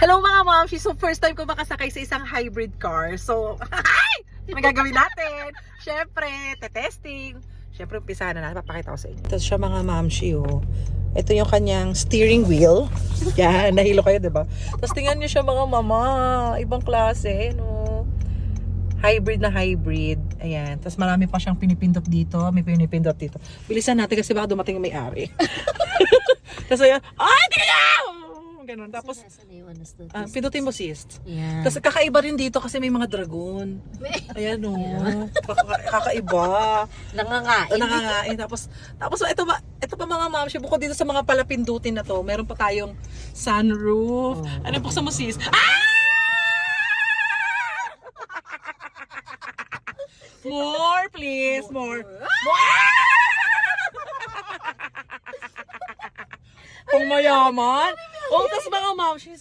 Hello mga mamshi! So first time ko makasakay sa isang hybrid car. So, ano gagawin natin? Siyempre, testing. Siyempre, umpisa na natin. Papakita ko sa inyo. Ito siya mga mamshi, oh. Ito yung kanyang steering wheel. Yan, nahilo kayo, diba? Tapos tingnan niyo siya mga mama. Ibang klase, no? Hybrid na hybrid. Ayan. Tapos marami pa siyang pinipindot dito. May pinipindot dito. Bilisan natin kasi baka dumating yung may-ari. Tapos ayan, ay, tingnan! Ganun. Tapos, pindutin mo sis. Yeah. Tapos kakaiba rin dito kasi may mga dragon. Ayan o. Kakaiba. Nangangain. Tapos ito pa mga mamshi, bukod dito sa mga palapindutin na to, meron pa tayong sunroof. Ano buksan mo sis? More please, more. Pang mayaman. Oh, tas mga mamshi,